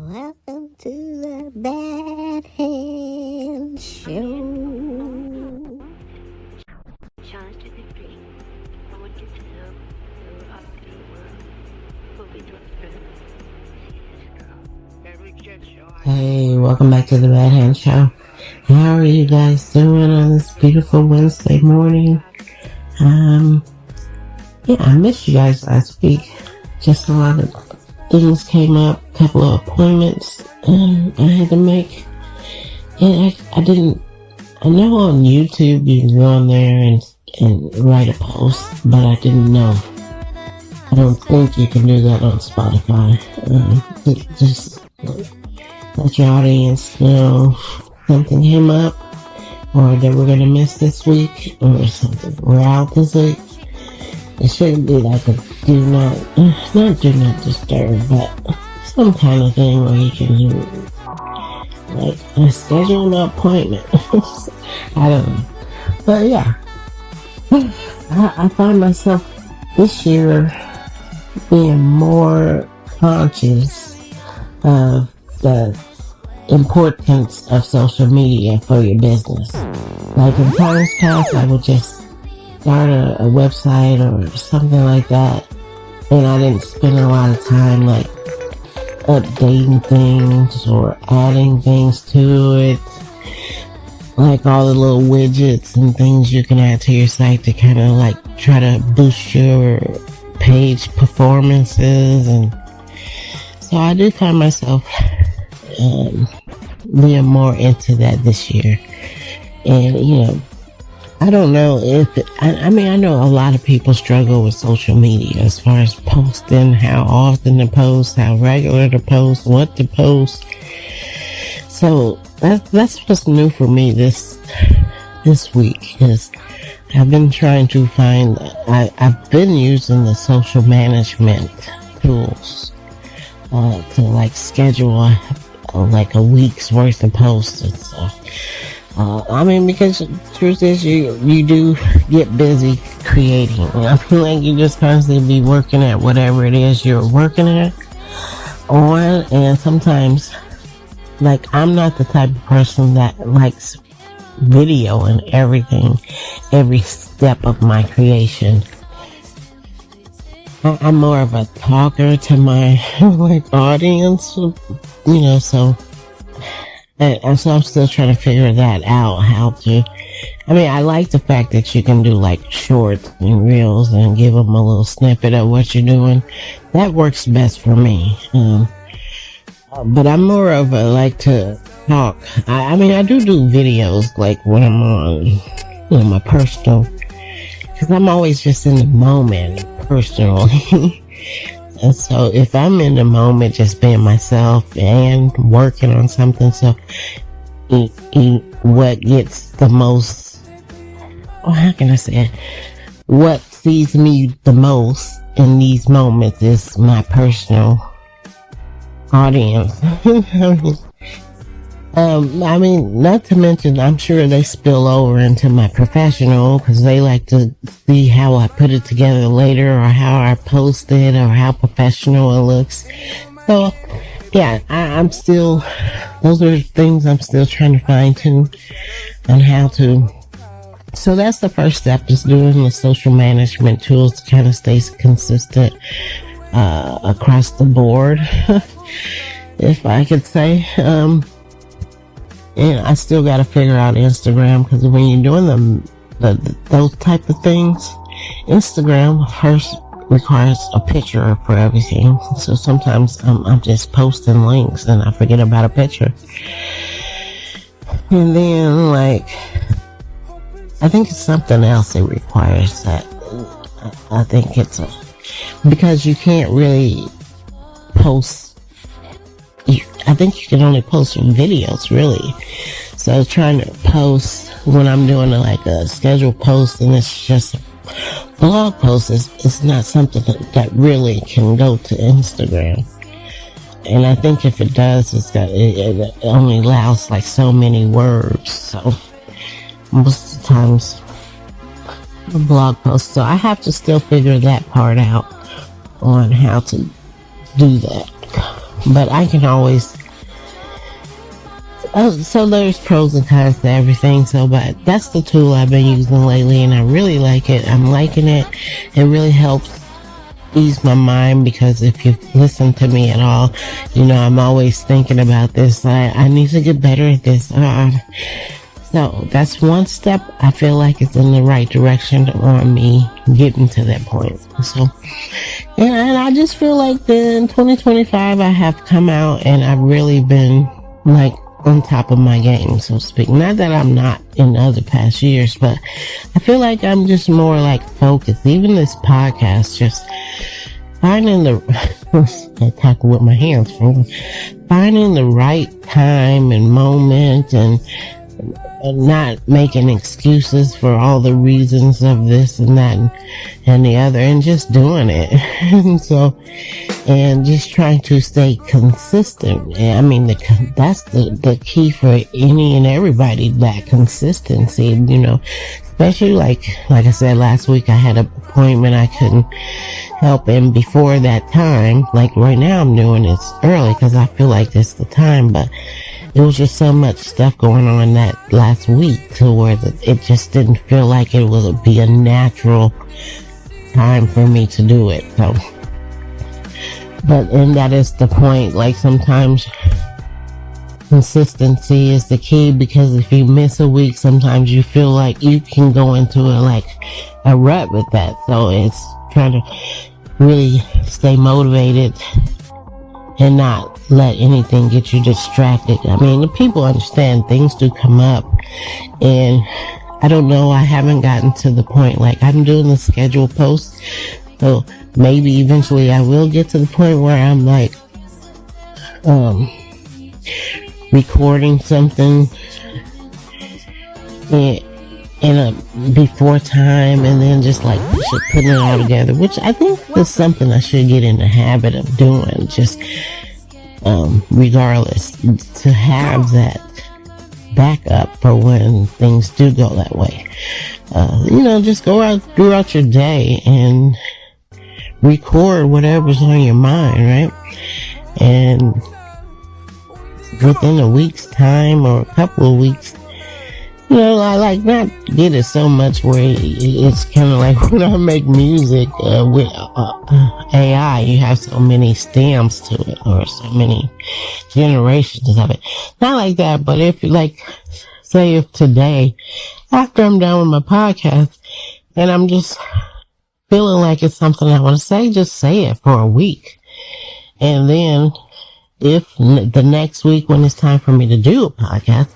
Welcome to the Bad Hand Show. Challenge to degree. I want you to know that we're up to the world. We'll be doing good. Hey, welcome back to the Bad Hand Show. How are you guys doing on this beautiful Wednesday morning? I missed you guys last week. Just a lot of things came up, a couple of appointments I had to make. And I know on YouTube you can go on there and write a post, but I didn't know. I don't think you can do that on Spotify. Just let your audience know something came up, or that we're gonna miss this week, or something. We're out this week. It shouldn't be like a not do not disturb, but some kind of thing where you can do, like, schedule an appointment. I don't know. But yeah, I find myself this year being more conscious of the importance of social media for your business. Like in times past, I would just start a website or something like that, and I didn't spend a lot of time like updating things or adding things to it, like all the little widgets and things you can add to your site to kind of like try to boost your page performances. And so I do find myself being more into that this year. And I don't know if I know a lot of people struggle with social media as far as posting, how often to post, how regular to post, what to post. So that's what's new for me this week, is I've been trying to find, I've been using the social management tools to like schedule like a week's worth of posts and stuff. Because the truth is you do get busy creating. I feel like you just constantly be working at whatever it is you're working at on, and sometimes, like, I'm not the type of person that likes video and everything, every step of my creation. I'm more of a talker to my like audience, so. And so I'm still trying to figure that out, I like the fact that you can do like shorts and reels and give them a little snippet of what you're doing. That works best for me. But I'm more of a like to talk. I do videos like when I'm on, my personal, because I'm always just in the moment personally. And so if I'm in the moment just being myself and working on something, so what gets the most, how can I say it? What sees me the most in these moments is my personal audience. Not to mention, I'm sure they spill over into my professional, because they like to see how I put it together later, or how I post it, or how professional it looks. So, yeah, I'm still, those are things I'm still trying to fine tune on how to. So that's the first step, is doing the social management tools to kind of stay consistent across the board, if I could say. And I still got to figure out Instagram, because when you're doing those type of things, Instagram first requires a picture for everything. So sometimes I'm just posting links and I forget about a picture. And then, like, I think it's something else it requires that I think it's because you can't really post. I think you can only post videos, really. So I was trying to post when I'm doing like a scheduled post, and it's just a blog post. It's not something that really can go to Instagram. And I think if it does, it only allows like so many words. So most of the times, a blog post. So I have to still figure that part out on how to do that. But I can always So there's pros and cons to everything. So, but that's the tool I've been using lately, and I really like it. I'm liking it. It really helps ease my mind, because if you listen to me at all, you know I'm always thinking about this. I need to get better at this. So that's one step I feel like it's in the right direction on me getting to that point. So, yeah, and I just feel like in 2025 I have come out and I've really been like on top of my game, so to speak. Not that I'm not in other past years, but I feel like I'm just more like focused. Even this podcast, just finding I tackle with my hands, finding the right time and moment, and not making excuses for all the reasons of this and that and the other, and just doing it. and just trying to stay consistent. I mean, that's the key for any and everybody, that consistency, you know. Especially like I said last week, I had an appointment I couldn't help, and before that time, like right now I'm doing this early because I feel like it's the time, but it was just so much stuff going on that last week to where it just didn't feel like it would be a natural time for me to do it. So, and that is the point. Like, sometimes consistency is the key, because if you miss a week, sometimes you feel like you can go into a rut with that. So it's trying to really stay motivated and not let anything get you distracted. I mean, the people understand things do come up, and I don't know, I haven't gotten to the point, like, I'm doing the schedule post, so maybe eventually I will get to the point where I'm like recording something in a before time, and then just like putting it all together, which I think is something I should get in the habit of doing, just regardless, to have that backup for when things do go that way. You know, just go out throughout your day and record whatever's on your mind, right? And within a week's time or a couple of weeks, you know, I like not get it so much where it's kind of like when I make music with AI, you have so many stems to it, or so many generations of it. Not like that, but if, like, say if today, after I'm done with my podcast, and I'm just feeling like it's something I want to say, just say it for a week. And then if the next week when it's time for me to do a podcast,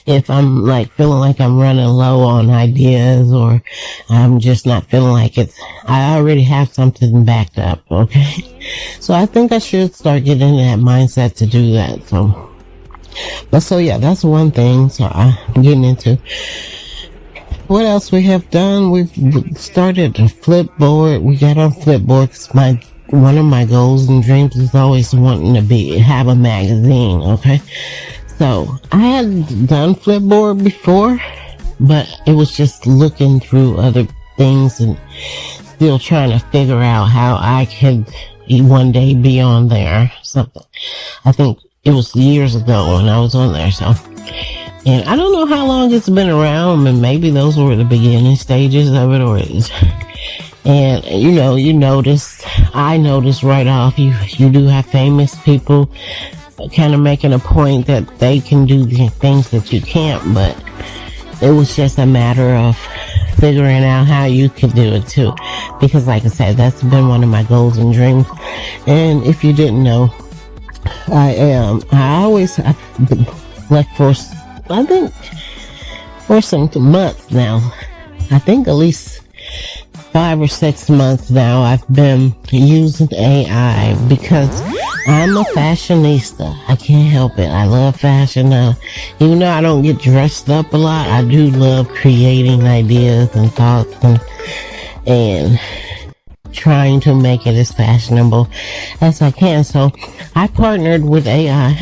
if I'm like feeling like I'm running low on ideas, or I'm just not feeling like I already have something backed up, okay? So I think I should start getting in that mindset to do that. So yeah, that's one thing. So I'm getting into what else we have done. We've started a Flipboard. We got on Flipboard because one of my goals and dreams is always wanting to have a magazine, okay? So I had done Flipboard before, but it was just looking through other things and still trying to figure out how I could one day be on there. Something. I think it was years ago when I was on there, so. And I don't know how long it's been around, and maybe those were the beginning stages of it, or it's. And, you know, I noticed right off, you do have famous people kind of making a point that they can do the things that you can't, but it was just a matter of figuring out how you could do it too. Because like I said, that's been one of my goals and dreams. And if you didn't know, I've left for some months now. I think at least 5 or 6 months now, I've been using AI because I'm a fashionista. I can't help it. I love fashion. Even though I don't get dressed up a lot, I do love creating ideas and thoughts and trying to make it as fashionable as I can. So I partnered with AI.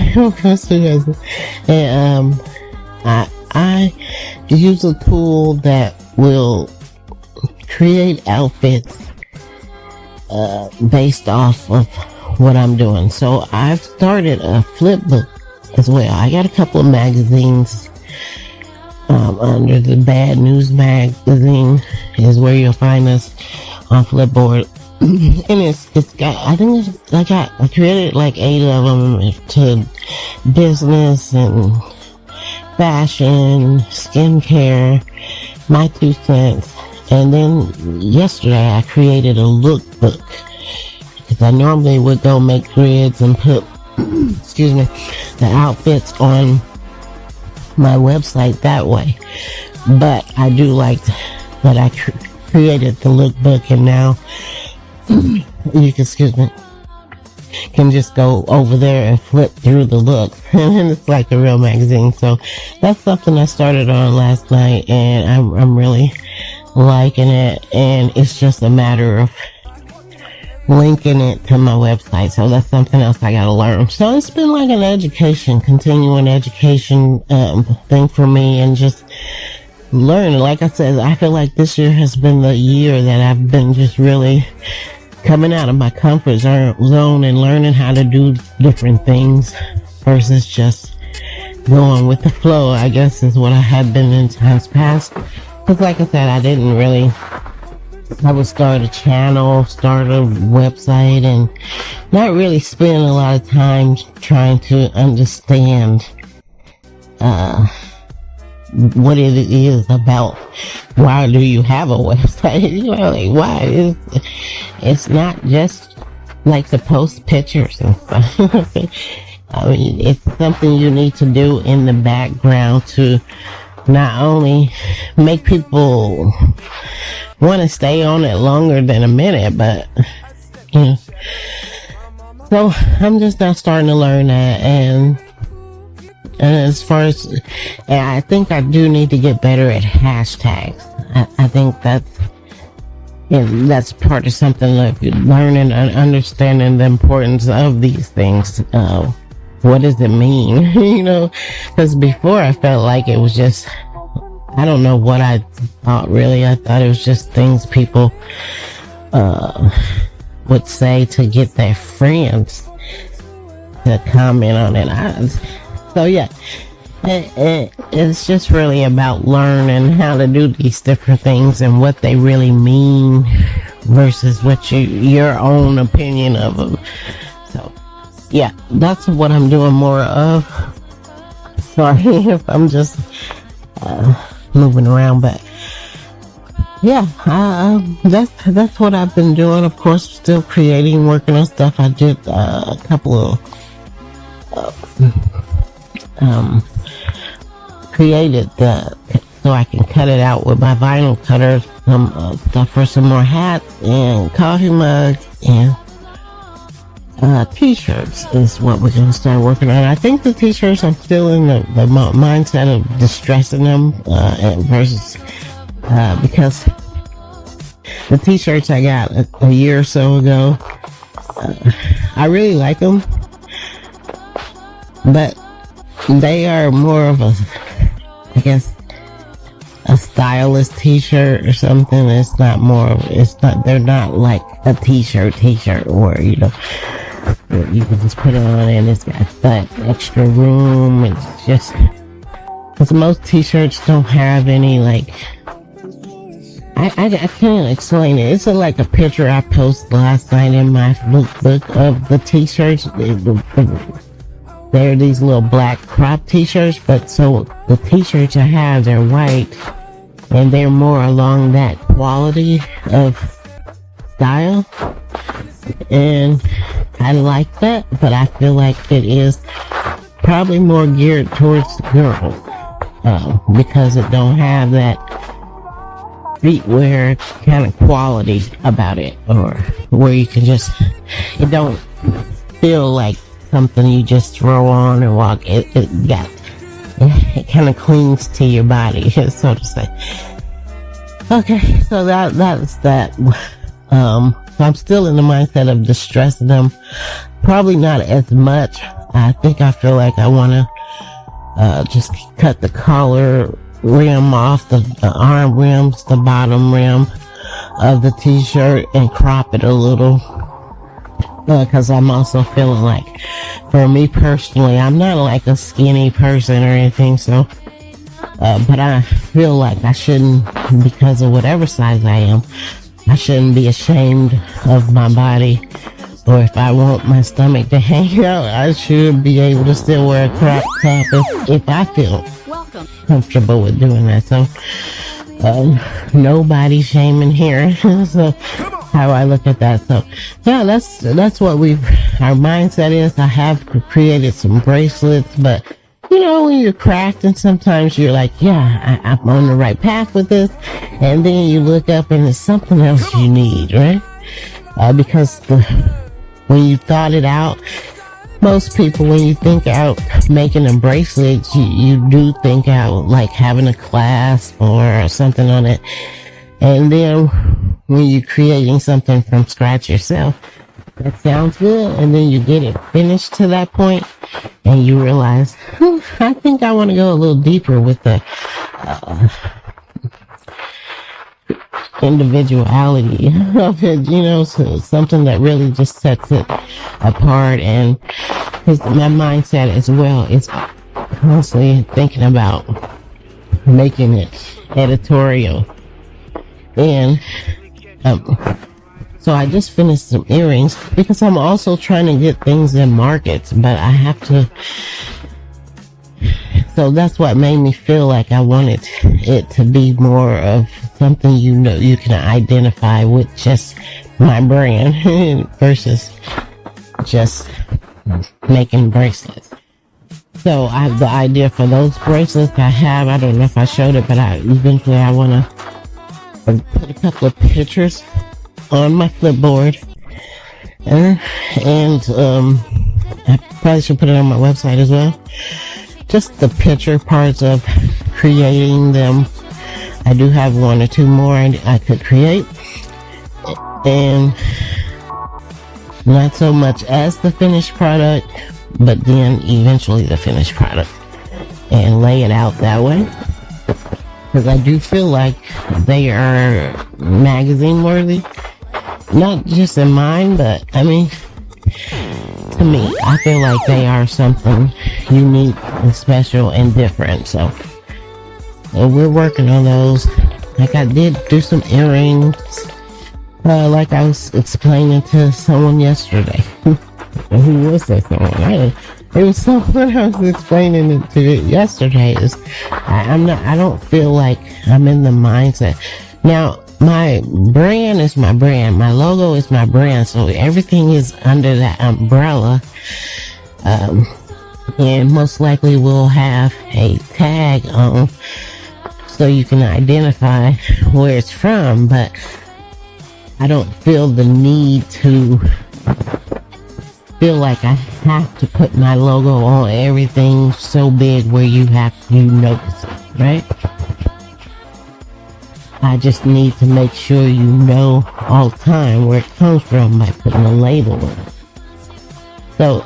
And I use a tool that will create outfits based off of what I'm doing. So I've started a flipbook as well. I got a couple of magazines under the Bad News magazine is where you'll find us on Flipboard. And it's got, I created like 8 of them to business and fashion, skincare, my 2 cents. And then yesterday I created a lookbook, because I normally would go make grids and put the outfits on my website that way, but I do like that I created the lookbook, and now you can just go over there and flip through the look and it's like a real magazine. So that's something I started on last night, and I'm really liking it, and it's just a matter of linking it to my website. So that's something else I gotta learn. So it's been like an continuing education thing for me, and just learning. Like I said, I feel like this year has been the year that I've been just really coming out of my comfort zone and learning how to do different things versus just going with the flow, I guess, is what I had been in times past. Because like I said, I would start a channel, start a website, and not really spend a lot of time trying to understand what it is about. Why do you have a website? You know, like, why? It's not just like to post pictures and stuff. I mean, it's something you need to do in the background to not only make people want to stay on it longer than a minute, but you know. So I'm just now starting to learn that, and as far as, and I think I do need to get better at hashtags. I think that's part of something like learning and understanding the importance of these things. What does it mean? You know, because before I felt like it was just, I don't know what I thought really. I thought it was just things people would say to get their friends to comment on it. So yeah, it's just really about learning how to do these different things and what they really mean versus what your own opinion of them. So yeah, that's what I'm doing more of. Sorry if I'm just moving around, but yeah, that's what I've been doing. Of course, still creating, working on stuff. I did a couple of created so I can cut it out with my vinyl cutter, some stuff for some more hats and coffee mugs and t-shirts is what we're going to start working on. I think the t-shirts, I'm still in the mindset of distressing them versus because the t-shirts I got a year or so ago, I really like them, but they are more of a, I guess, a stylist t-shirt or something. They're not like a t-shirt where, you know, you can just put it on and it's got that extra room. It's just, because most t-shirts don't have any, like, I can't explain it. It's like a picture I posted last night in my book of the t-shirts. They're these little black crop t-shirts, but so the t-shirts I have, they're white, and they're more along that quality of style, and I like that, but I feel like it is probably more geared towards girls, because it don't have that streetwear kind of quality about it, or where you can just, it don't feel like something you just throw on and walk. It kind of clings to your body, so to say. Okay, so that's that. So I'm still in the mindset of distressing them. Probably not as much. I feel like I want to just cut the collar rim off, the arm rims, the bottom rim of the t-shirt, and crop it a little. Because I'm also feeling like for me personally, I'm not like a skinny person or anything, so but I feel like I shouldn't, because of whatever size I am, I shouldn't be ashamed of my body. Or if I want my stomach to hang out, I should be able to still wear a crop top if I feel comfortable with doing that. So nobody shaming here. So how I look at that. So yeah, that's what our mindset is. I have created some bracelets, but you know, when you're cracked and sometimes you're like, yeah, I'm on the right path with this, and then you look up and it's something else you need, right? Because when you thought it out, most people, when you think out making a bracelet, you do think out like having a clasp or something on it. And then when you're creating something from scratch yourself, that sounds good, and then you get it finished to that point, and you realize, I think I want to go a little deeper with the individuality of it, you know, so something that really just sets it apart. And my mindset as well is constantly thinking about making it editorial. And so I just finished some earrings because I'm also trying to get things in markets, but I have to. So that's what made me feel like I wanted it to be more of something, you know, you can identify with just my brand versus just making bracelets. So I have the idea for those bracelets I don't know if I showed it, but eventually I want to put a couple of pictures on my Flipboard, and I probably should put it on my website as well. Just the picture parts of creating them. I do have one or two more I could create, and not so much as the finished product, but then eventually the finished product, and lay it out that way, because I do feel like they are magazine worthy. Not just in mine, but I mean, to me, I feel like they are something unique and special and different. So we're working on those. Like I did do some earrings, like I was explaining to someone yesterday. Who was that someone? It was someone I was explaining it to yesterday. I don't feel like I'm in the mindset. Now, my brand is my brand. My logo is my brand. So everything is under that umbrella. And most likely we'll have a tag on so you can identify where it's from. But I don't feel the need to feel like I have to put my logo on everything so big where you notice it, right? I just need to make sure you know all the time where it comes from by putting a label on it. So,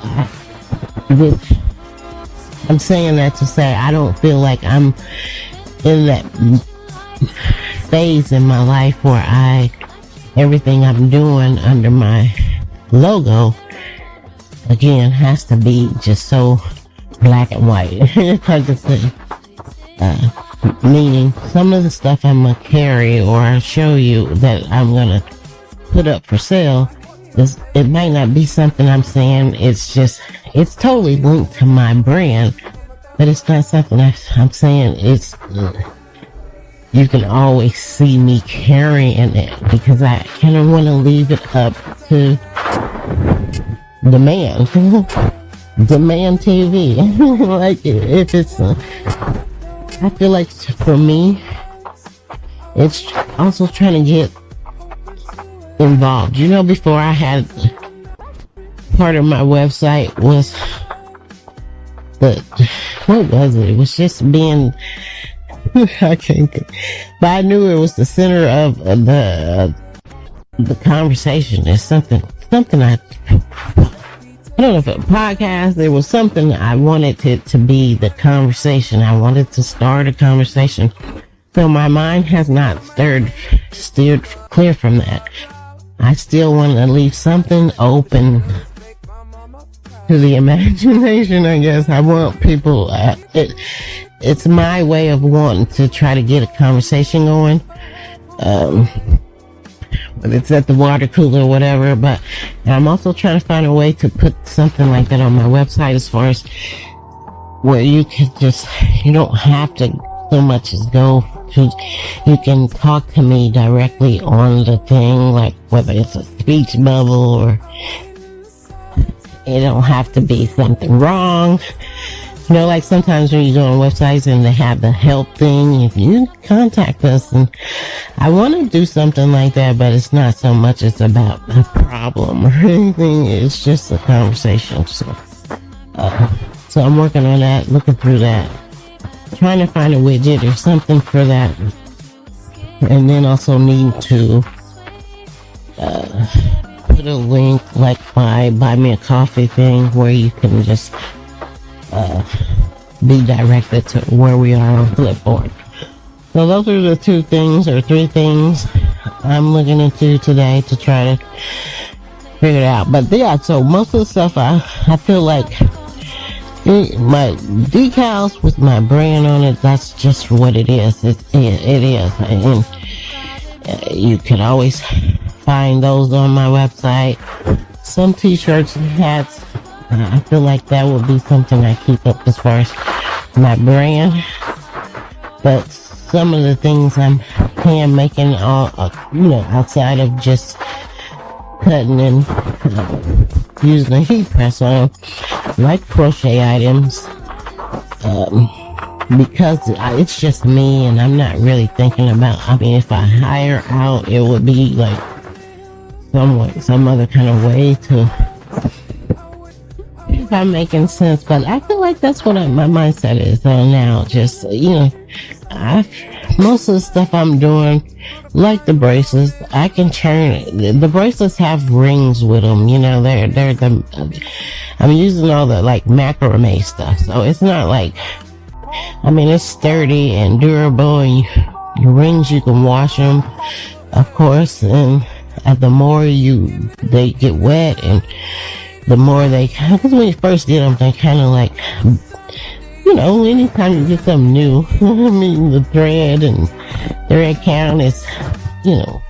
I'm saying that to say I don't feel like I'm in that phase in my life where everything I'm doing under my logo, again, has to be just so black and white. Kind of thing. Meaning, some of the stuff I'm gonna carry or show you that I'm gonna put up for sale, it might not be something I'm saying. It's totally linked to my brand, but it's not something I'm saying. You can always see me carrying it because I kind of want to leave it up to demand. Demand TV. Like, if it's I feel like for me, it's also trying to get involved. You know, before I had part of my website was what was it? It was just being, I can't think, but I knew it was the center of the conversation. It's something I don't know if it was a podcast. There was something I wanted it to be the conversation. I wanted to start a conversation. So my mind has not steered clear from that. I still want to leave something open to the imagination, I guess. I want people, it's my way of wanting to try to get a conversation going. Whether it's at the water cooler or whatever, but I'm also trying to find a way to put something like that on my website, as far as where you don't have to so much as go to, you can talk to me directly on the thing, like whether it's a speech bubble or it don't have to be something wrong. You know, like sometimes when you go on websites and they have the help thing, if you contact us, and I want to do something like that, but it's not so much it's about a problem or anything. It's just a conversation. So I'm working on that, looking through that, trying to find a widget or something for that, and then also need to put a link like my Buy Me a Coffee thing where you can just be directed to where we are on Flipboard. So those are the 2 things or 3 things I'm looking into today to try to figure it out. But yeah, so most of the stuff I feel like my decals with my brand on it, that's just what it is. It is. And you can always find those on my website. Some t-shirts and hats, I feel like that would be something I keep up as far as my brand. But some of the things I'm hand making, outside of just cutting and using a heat press on, like crochet items, because it's just me and I'm not really thinking about, if I hire out, it would be like some other kind of way to, if I'm making sense. But I feel like that's what my mindset is now. Just, most of the stuff I'm doing, like the bracelets, I can turn the bracelets have rings with them. I'm using all the like macrame stuff, so it's not like, it's sturdy and durable, and your rings, you can wash them, of course, and the more they get wet, and the more because when you first get them, they kind of like, anytime you get something new, the thread count is,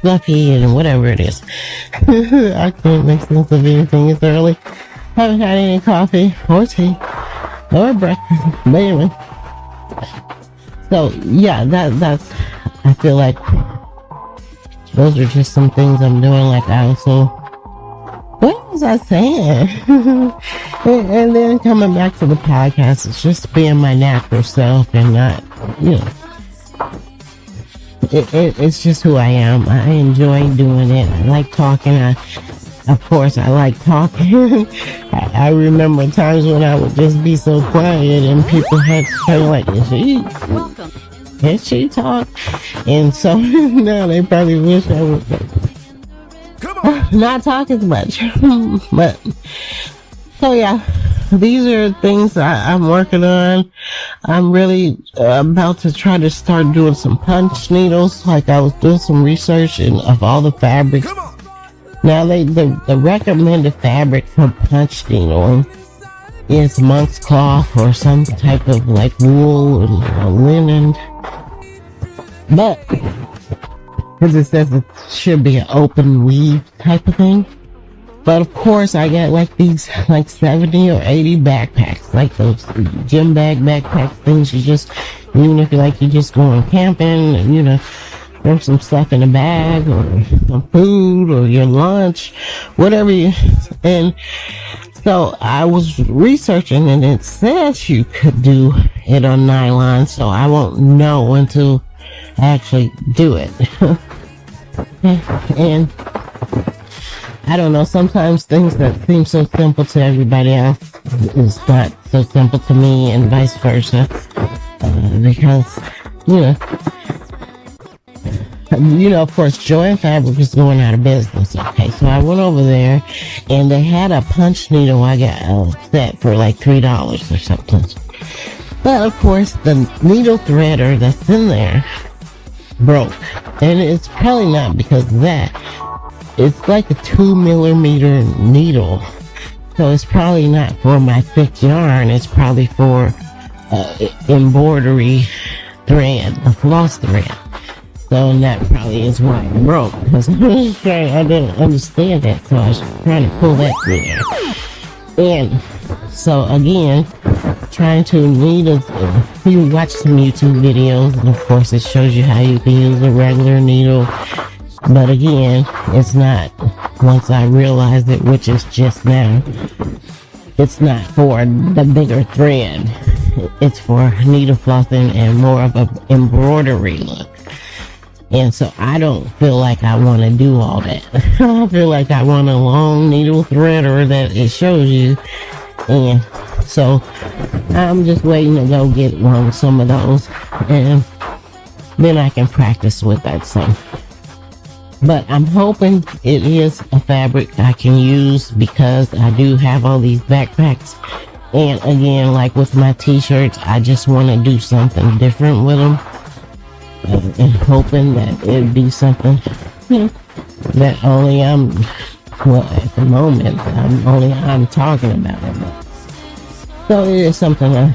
fluffy and whatever it is. I can't make sense of anything. It's early. Haven't had any coffee or tea or breakfast. But anyway. So, yeah, that's, I feel like those are just some things I'm doing. Like I also, what was I saying? and then coming back to the podcast, it's just being my natural self and not, it's just who I am. I enjoy doing it. I like talking. Of course, I like talking. I remember times when I would just be so quiet and people had to kind of like, can she talk? And so now they probably wish I would not talk as much. But, so yeah, these are things I'm working on. I'm really about to try to start doing some punch needles. Like I was doing some research of all the fabrics. Now the recommended fabric for punch needling is monk's cloth or some type of like wool or linen. But because it says it should be an open weave type of thing. But of course I got like these like 70 or 80 backpacks, like those gym bag backpack things. You just, even if you're just going camping and throw some stuff in a bag or some food or your lunch, whatever and so I was researching and it says you could do it on nylon, so I won't know until I actually do it. And I don't know, sometimes things that seem so simple to everybody else is not so simple to me, and vice versa, because of course, Joann Fabric is going out of business. Okay, so I went over there, and they had a punch needle I got set for like $3 or something. But of course, the needle threader that's in there broke, and it's probably not because of that. It's like a 2mm needle, So it's probably not for my thick yarn. It's probably for embroidery thread, the floss thread. So that probably is why it broke, because I didn't understand that, so I was trying to pull that through there. And so again, trying to you watch some YouTube videos, and of course it shows you how you can use a regular needle. But again, it's not, once I realized it, which is just now, it's not for the bigger thread. It's for needle flossing and more of an embroidery look. And so I don't feel like I want to do all that. I feel like I want a long needle threader that it shows you. And so I'm just waiting to go get some of those. And then I can practice with that. So, but I'm hoping it is a fabric I can use, because I do have all these backpacks. And again, like with my t-shirts, I just want to do something different with them. And hoping that it'd be something that only at the moment, I'm talking about it. So it is something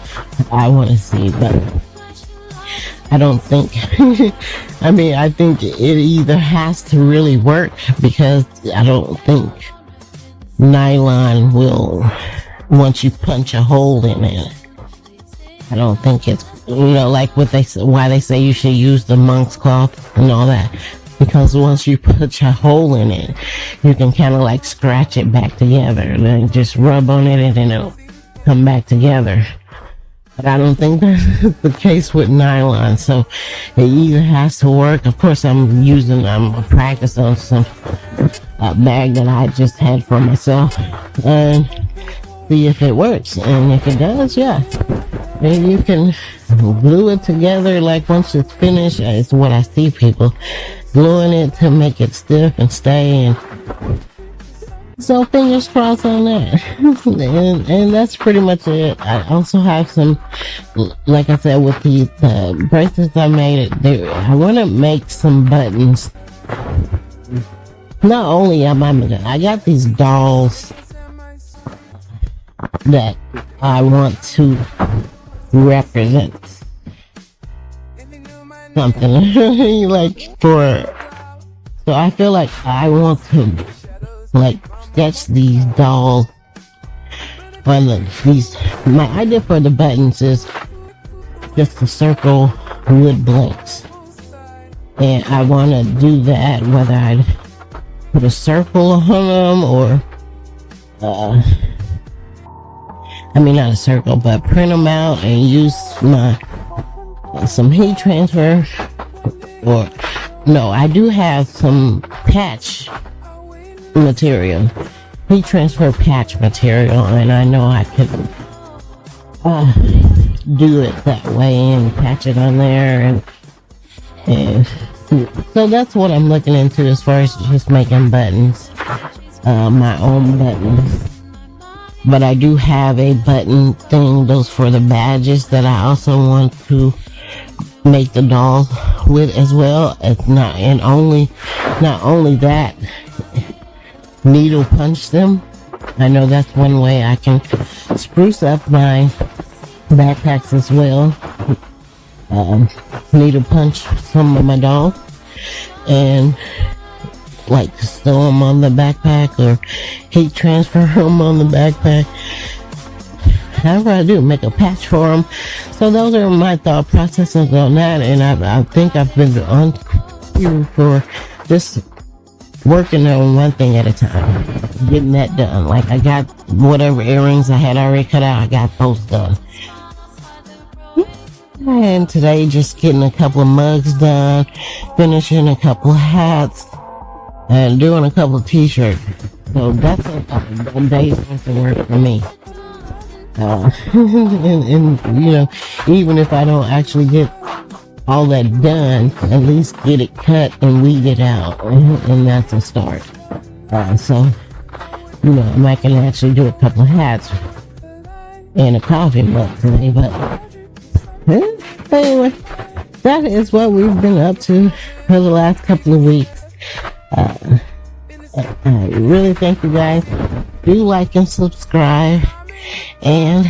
I want to see, but I don't think, I think it either has to really work, because I don't think nylon will, once you punch a hole in it, I don't think it's, like why they say you should use the monk's cloth and all that, because once you punch a hole in it, you can kind of like scratch it back together, and then just rub on it and then it'll come back together. But I don't think that's the case with nylon, so it either has to work. Of course, I'm practicing on some bag that I just had for myself, and see if it works. And if it does, yeah, then you can glue it together. Like once it's finished, it's what I see people gluing it to make it stiff and stay. And so fingers crossed on that. and that's pretty much it. I also have some, like I said, with these bracelets I made, I want to make some buttons. Not only I got these dolls that I want to represent something like so I feel like I want to sketch these dolls on my idea for the buttons is just to circle wood blanks, and I want to do that whether I put a circle on them or not a circle, but print them out and use some heat transfer, or no, I do have some patch material, heat transfer patch material, and I know I could do it that way and patch it on there, and so that's what I'm looking into as far as just making buttons, my own buttons. But I do have a button thing, those for the badges, that I also want to make the dolls with as well. It's not only that, needle punch them. I know that's one way I can spruce up my backpacks as well. Needle punch some of my dolls and sew them on the backpack or heat transfer them on the backpack. However I do, make a patch for them. So those are my thought processes on that, and I think I've been on cue for just working on one thing at a time, getting that done. Like I got whatever earrings I had already cut out, I got those done. And today just getting a couple of mugs done, finishing a couple of hats, and doing a couple of t-shirts. So that's a day's worth of work for me. And even if I don't actually get all that done, at least get it cut and weed it out, and that's a start. So I can actually do a couple of hats and a coffee mug today. But anyway, that is what we've been up to for the last couple of weeks. I really thank you guys do like and subscribe. And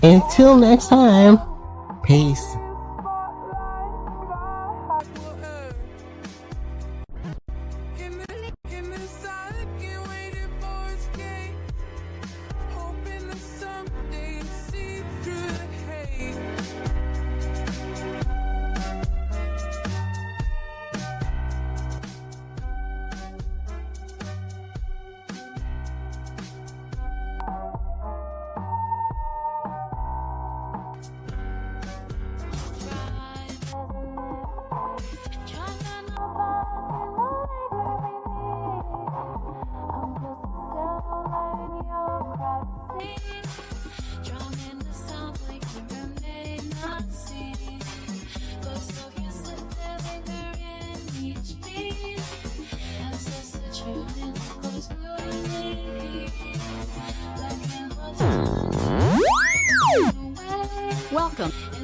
until next time, peace. Welcome.